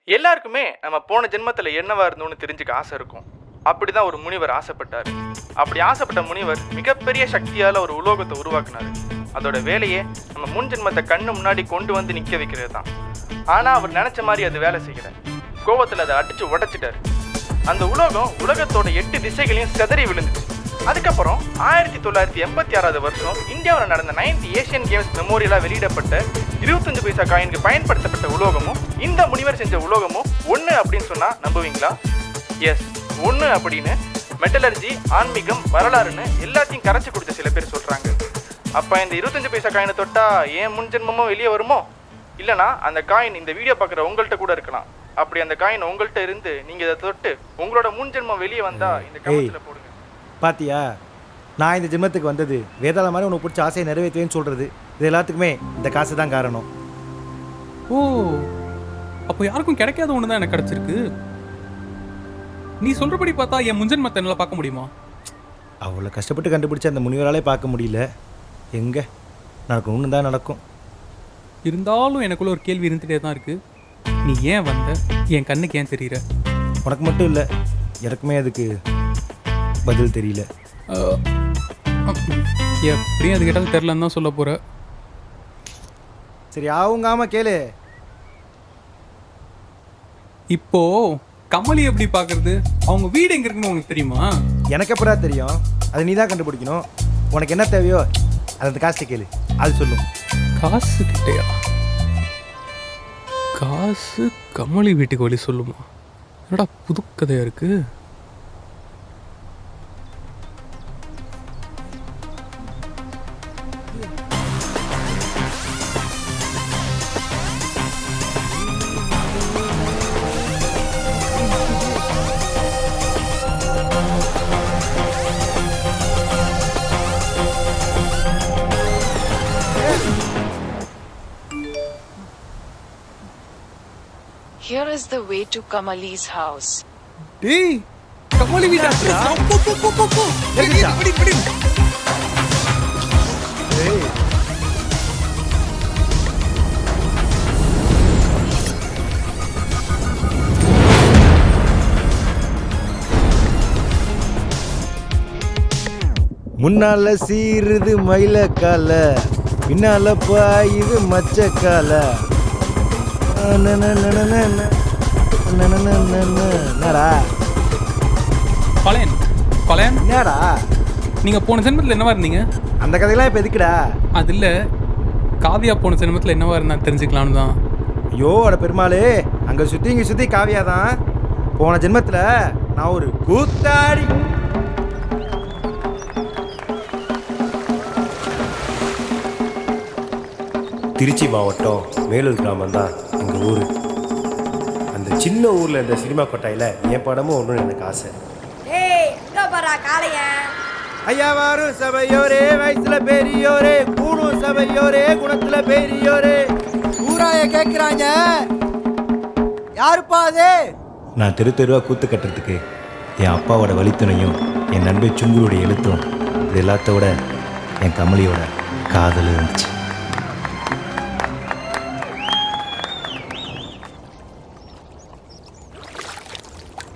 எல்லாருக்குமே நம்ம போன ஜென்மத்தில் என்னவா இருந்தோம்னு தெரிஞ்சுக்க ஆசை இருக்கும். அப்படிதான் ஒரு முனிவர் ஆசைப்பட்டார். அப்படி ஆசைப்பட்ட முனிவர் மிகப்பெரிய சக்தியால் ஒரு உலோகத்தை உருவாக்குனார். அதோட வேலையே நம்ம முன் ஜென்மத்தை கண்ணு முன்னாடி கொண்டு வந்து நிற்க வைக்கிறது தான். ஆனால் அவர் நினச்ச மாதிரி அது வேலை செய்யலை. கோவத்தில் அதை அடித்து உடைச்சிட்டாரு. அந்த உலோகம் உலகத்தோட 8 திசைகளையும் சிதறி விழுந்துச்சு. அதுக்கப்புறம் 1986 வருஷம் இந்தியாவில் நடந்த 9th ஏஷியன் கேம்ஸ் மெமோரியலாக வெளியிடப்பட்ட 25 பைசா காயினுக்கு பயன்படுத்தப்பட்ட உலோகமும் இந்த முனிவர் செஞ்ச உலோகமும் ஒன்று அப்படின்னு சொன்னால் நம்புவீங்களா? எஸ், ஒன்று அப்படின்னு மெட்டலர்ஜி, ஆன்மீகம், வரலாறுன்னு எல்லாத்தையும் கரைச்சி கொடுத்த சில பேர் சொல்கிறாங்க. அப்போ இந்த 25 பைசா காயினை தொட்டால் ஏன் முன் ஜென்மமும் வெளியே வருமோ? இல்லைனா அந்த காயின் இந்த வீடியோ பார்க்குற உங்கள்கிட்ட கூட இருக்கலாம். அப்படி அந்த காயின் உங்கள்கிட்ட இருந்து நீங்கள் இதை தொட்டு உங்களோட முன் ஜென்மம் வெளியே வந்தால் இந்த கமெண்ட்ஸில் போடுங்க. பாத்தியா, நான் இந்த ஜென்மத்துக்கு வந்தது வேதாள மாதிரி உனக்கு பிடிச்ச ஆசையை நிறைவேற்றுவேன்னு சொல்கிறது. இது எல்லாத்துக்குமே இந்த காசு தான் காரணம். ஓ, அப்போ யாருக்கும் கிடைக்காத ஒன்று தான் எனக்கு கிடச்சிருக்கு. நீ சொல்கிறபடி பார்த்தா என் முன்ஜென்மத்தை என்னால் பார்க்க முடியுமா? அவ்வளோ கஷ்டப்பட்டு கண்டுபிடிச்ச அந்த முனிவராலே பார்க்க முடியல. எங்கே நடக்கும் ஒன்று தான் நடக்கும். இருந்தாலும் எனக்குள்ள ஒரு கேள்வி இருந்துகிட்டே தான் இருக்குது. நீ ஏன் வந்த? என் கண்ணுக்கு ஏன் தெரியற? உனக்கு மட்டும் இல்லை, எனக்குமே அதுக்கு பதில் தெரியல. எப்படியும் அது கேட்டாலும் தெரிலன்னு தான் சொல்ல போகிற. சரி, ஆவுங்காம கேளு. இப்போ கமலி எப்படி பார்க்கறது? அவங்க வீடு எங்கே இருக்குன்னு உனக்கு தெரியுமா? எனக்கு எப்படா தெரியும்? அது நீ தான் கண்டுபிடிக்கணும். உனக்கு என்ன தேவையோ அந்த காசை கேளு, அது சொல்லும். காசு கிட்டையா? காசு கமலி வீட்டுக்கு வழி சொல்லுமா? என்னடா புது கதையாக இருக்குது. Here is the way to Kamali's house. டேய், கமலி வீடு போ. படி. முன்னால சீருது மயிலக்கால, பின்னால பாயுது மச்சக்கால. என்னடா பழையன் என்னடா நீங்கள் போன ஜென்மத்தில் என்னவா இருந்தீங்க? அந்த கதையெல்லாம் இப்போ எதுக்குடா? அது இல்லை, காவியா போன ஜென்மத்தில் என்னவா இருந்தா தெரிஞ்சுக்கலான்னு தான். ஐயோ அட பெருமாளே, அங்கே சுற்றி இங்கே சுற்றி காவியா தான். போன ஜென்மத்தில் நான் ஒரு கூத்தாடி. திருச்சி மாவட்டம் மேலூர் கிராமம் தான் எங்கள் ஊர். அந்த சின்ன ஊரில் இந்த சினிமா கொட்டாயில் என் படமும் ஒன்று எனக்கு ஆசை. ஐயா வாரும் சபையோரே, வயசுல பெரியோரே, கூணும் சபையோரே, குணத்துல பெரியோரே. ஊராய கேட்குறாங்க, யாருப்பா அது? நான் தெரு தெருவாக கூத்து கட்டுறதுக்கு என் அப்பாவோட வழித்துணையும் என் நண்பர் சுங்குருடைய எழுத்தும், இது எல்லாத்தோட என் கமலியோட காதல் இருந்துச்சு.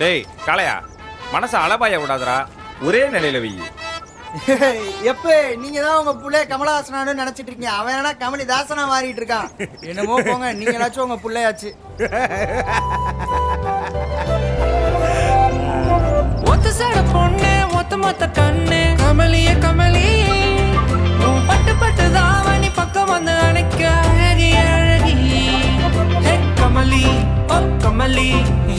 டேய் காளையா, மனசை அலபாய விடாதரா, ஒரே நிலையில வை. எப்ப நீங்க தான் உங்க புள்ளைய கமலஹாசனானு நினைச்சிட்டு இருக்கீங்க. அவன் என்ன கமலி தாசனா மாறிட்டு இருக்கான். என்னமோ போங்க, நீங்க ஏதாச்சும் உங்க புள்ளையாச்சு. ஒத்த சட பொண்ணு, ஒத்த மொத்த கண்ணு, கமலியே கமலி, பட்டு பட்டு தாவணி பக்கம் வந்து அணைக்க அழகி அழகி. ஹே கமலி, ஓ கமலி,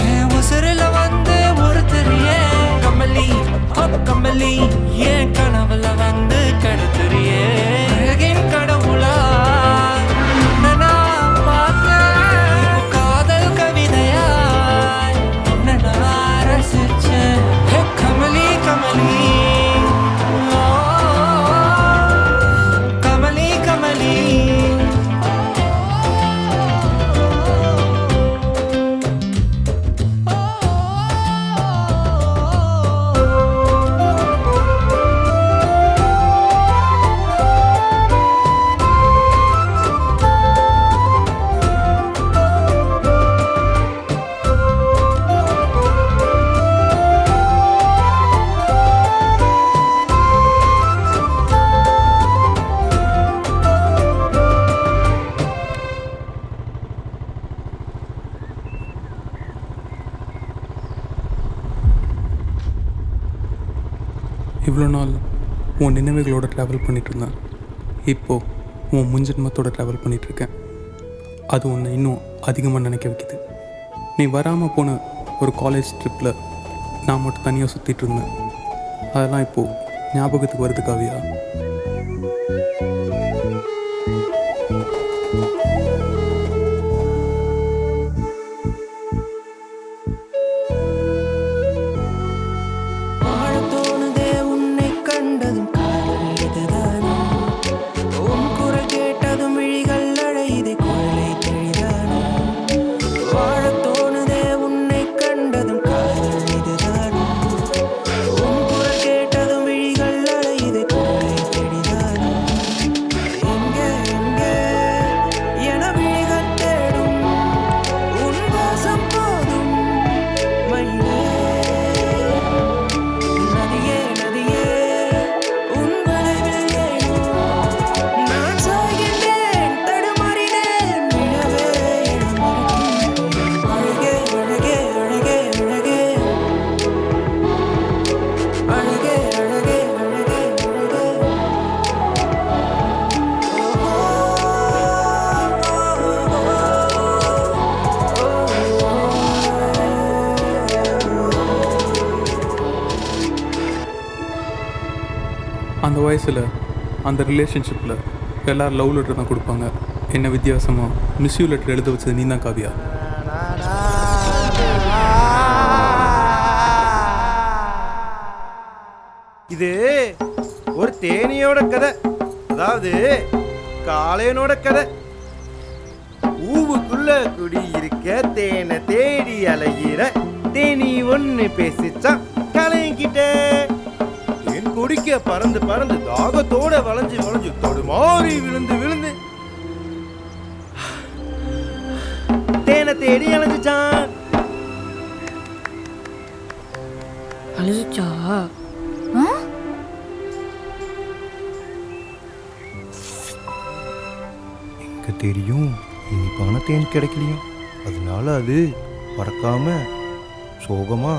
என் உசுரில் வந்து ஒருத்தரியே கமலி, ஓ கமலி, என் கனவுல வந்து கடுத்துறியே. அழகின் கடவுளா நான் பார்க்க, காதல் கவிதையாய் நான் ரசிச்சேன். ஹே கமலி கமலி, ஓ கமலி கமலி. இவ்வளோ நாள் உன் நினைவுகளோட ட்ராவல் பண்ணிட்டு இருந்தேன். இப்போது உன் முன்ஜென்மத்தோட ட்ராவல் பண்ணிகிட்ருக்கேன். அது உன்னை இன்னும் அதிகமாக நினைக்க வைக்குது. நீ வராமல் போன ஒரு காலேஜ் ட்ரிப்பில் நான் மட்டும் தனியாக சுற்றிட்டு இருந்தேன். அதெல்லாம் இப்போது ஞாபகத்துக்கு வருது காவியா. வாழத் தோணுதே உன்னை கண்டதும் காதல் இதுதானோ உன் குரல் கேட்டதும் விழிகள் அழையுதே குரலை தெளிதானோ வாழத் தோணுதே உன்னை கண்டதும் காதல் இதுதானோ உன் குரல் கேட்டதும் விழிகள் அழையுதே குரலை தெளிதானோ எங்கே எங்கே என விழிகள் தேடும் உன் வாசம் போதும் மயிலே நதியே நதியே உன் வளைவில் ஏனோ நான் சாய்கின்றேன் தடுமாறினேன் விழவே இடம் மறுக்கின்றேன் அழகே அழகே அழகே அழகே அழகே அழகே அழகே அழகே அந்த வயசில் அந்த ரிலேஷன்ஷிப்பில் எல்லோரும் லவ் லெட்டர் தான் கொடுப்பாங்க. என்ன வித்தியாசமாக மிஸ்யூ லெட்டர் எழுத வச்சது நீ தான் காவியா. இது ஒரு தேனியோட கதை, அதாவது காளையனோட கதை. ஊவுக்குள்ள குடி இருக்க தேனை தேடி அலைகிற தேனி ஒண்ணு பேசிச்சான் காளையன்கிட்ட. தேன் குடிக்க பறந்து பறந்து தாகத்தோட வளைஞ்சு வளைஞ்சு தடுமாறி விழுந்து விழுந்து தேனை தேடி அலைஞ்சிச்சான். அழுதுச்சா? எங்க தெரியும் இனிப்பான தேன் கிடைக்கலையும். அதனால அது பறக்காம சோகமா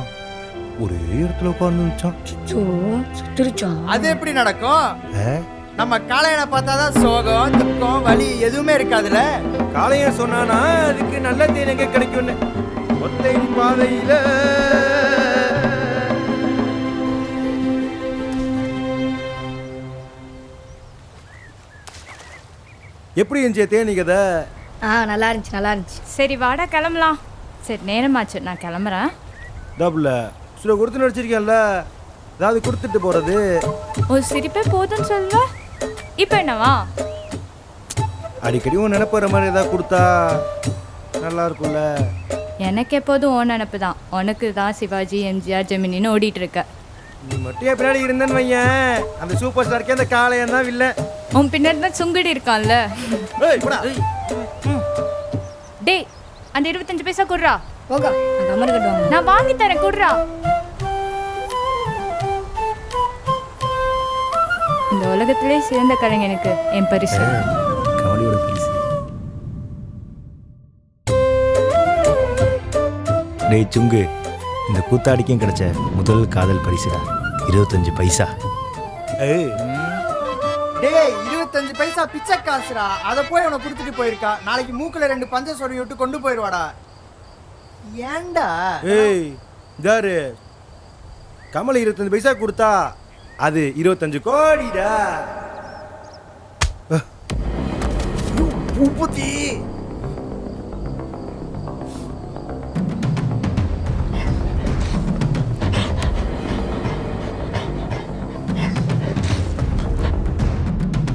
ஒரே இடத்துல உட்கார்ந்துச்சான். சோ செத்துருச்சா? அது எப்படி நடக்கும்? நம்ம காளையனை பார்த்தாதான் சோகம் துக்கம் வலி எதுவுமே இருக்காதுல்ல. காளையன் சொன்னானா அதுக்கு நல்ல தேன் எங்க கிடைக்கும்னு. ஒத்தை பாதையில எப்படி இருந்துச்சு தேனி கதை? நல்லா இருந்துச்சு நல்லா இருந்துச்சு. சரி வாடா கிளம்பலாம். சரி நேரமாச்சு, நான் கிளம்புறேன். டபுள சில கொடுத்து நடிச்சிருக்கேன்ல, ஏதாவது கொடுத்துட்டு போறது. ஒரு சிரிப்பே போதும்னு சொல்ல, இப்போ என்னவா? அடிக்கடி உன் நினைப்புற மாதிரி ஏதாவது கொடுத்தா நல்லா இருக்கும்ல. எனக்கு எப்போதும் ஓ நினப்பு தான். உனக்கு தான் சிவாஜி எம்ஜிஆர் ஜெமினின்னு ஓடிட்டு இருக்க. நீ மட்டும் என் பின்னாடி இருந்தேன்னு வையன், அந்த சூப்பர் ஸ்டார்க்கே அந்த காளையன் தான் வில்ல. உன் பின்னாடி தான் சுங்குடி இருக்கான்ல. டேய் அந்த 25 பைசா குடுறா. போக அந்த அம்மன் கட்டுவாங்க. நான் வாங்கி தரேன், குடுறா. இந்த உலகத்திலே சிறந்த கலைஞனுக்கு என் பரிசு. கமலியோட பரிசு. டேய் சுங்கு, இந்த கூத்தாடிக்கும் கிடைச்ச முதல் காதல் பரிசுடா 25 பைசா. டேய் 25 பைசா பிச்சை காசுடா. அதை போய் உனக்கு கொடுத்துட்டு போயிருக்கா. நாளைக்கு மூக்குல 2 பஞ்ச சொறி விட்டு கொண்டு போயிடுவாடா. ஏண்டா? ஏய் ஜாரு, கமல் 25 பைசா கொடுத்தா அது 25 கோடிடா. உப்புத்தி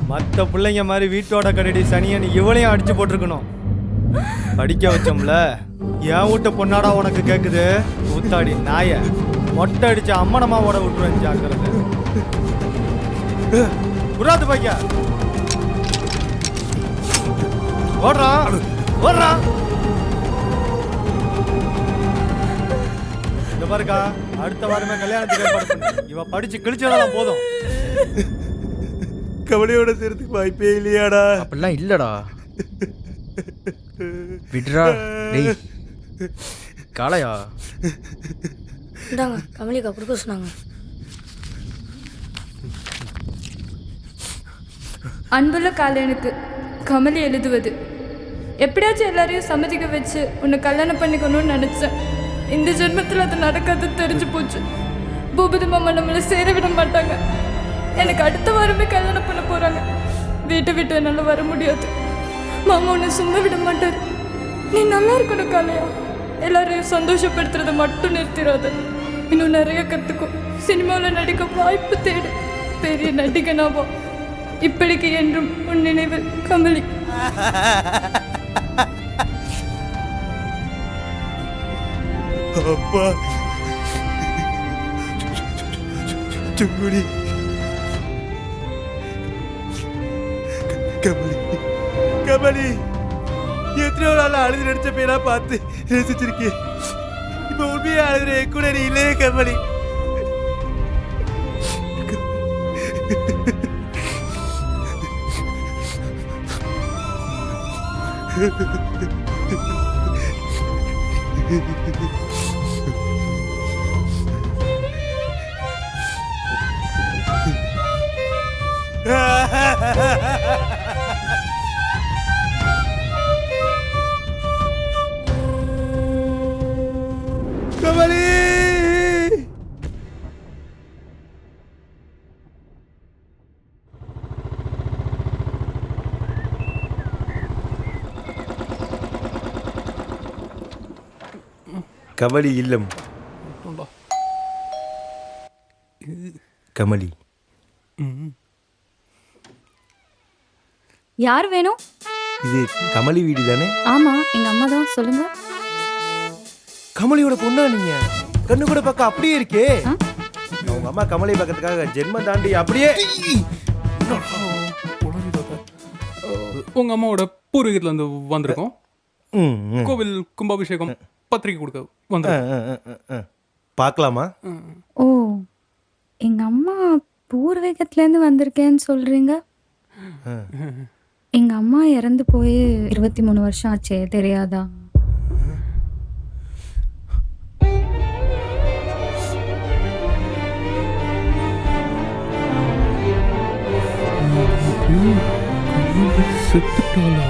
மற்ற பிள்ளைங்க மாதிரி வீட்டோட கடைடி சனியன் இவளையும் அடிச்சு போட்டிருக்கணும். படிக்க வச்சோம்ல, என் வீட்டு பொண்ணாடா உனக்கு கேட்குது ஊத்தாடி நாய. மொட்டை அடிச்சு அம்மனமாவோட விட்டுருவேன் ஜாக்கிரதை. குராத்து பைக்க ஓடுறான் ஓடுறான். இந்த பாருக்கா, அடுத்த வாரமே கல்யாணத்துக்கு ஏற்பாடு பண்ணு. இவ படிச்சு கிழிச்சதெல்லாம் போதும். கவலையோட சேர்த்துக்கு வாய்ப்பே இல்லையாடா. அப்படிலாம் இல்லடா, விட்ரா. டேய் காளையா, இந்தாங்க கமலிக்கா கொடுக்க சொன்னாங்க. அன்புள்ள காலையனுக்கு கமலி எழுதுவது. எப்படியாச்சும் எல்லாரையும் சம்மதிக்க வச்சு உன்னை கல்யாணம் பண்ணிக்கணும்னு நினச்சேன். இந்த ஜென்மத்தில் அது நடக்காது தெரிஞ்சு போச்சு. பூபதி மாமா நம்மளை சேர விட மாட்டாங்க. எனக்கு அடுத்த வாரமே கல்யாணம் பண்ண போகிறாங்க. வீட்டை விட்டு என்னால் வர முடியாது. மாமா உன்னை சும்மா விட மாட்டார். நீ நல்லா இருக்கணும் காலையா. எல்லாரையும் சந்தோஷப்படுத்துறதை மட்டும் நிறுத்திடாத. இன்னும் நிறைய கற்றுக்கும். சினிமாவில் நடிக்க வாய்ப்பு தேடு. பெரிய நடிகனாவா. இப்படிக்கு என்றும் உன் நினைவில் கமலி. அப்பா சுங்குடி கமலி கமலி எத்தனையோ நாள் அழுது நடிச்ச பேரா பார்த்து ரசிச்சிருக்கேன். இப்ப உண்மையா அழுதுற கூட நீ இல்லையே கமலி. கமலி கமலி இல்லம். கமலி யார் வேணும்? இது கமலி வீடு தானே? ஆமாம், எங்கள் அம்மா தான். சொல்லுங்க. கமலியோட பொண்ணா நீங்க? கண்ணு கூட பார்க்க அப்படியே இருக்கே. உங்க அம்மா கமலி பார்க்கறதுக்காக ஜென்மம் தாண்டி அப்படியே. உங்க அம்மாவோட பூர்வீகத்துல இருந்து வந்திருக்கோம். கோவில் கும்பாபிஷேகம் பத்திரிக்கை கொடுக்க வந்து பார்க்கலாமா? ஓ, எங்கள் அம்மா பூர்வீகத்துலேருந்து வந்திருக்கேன்னு சொல்கிறீங்க. எங்கள் அம்மா இறந்து போய் 23 வருஷம் ஆச்சே, தெரியாதா? செத்துட்டாளா?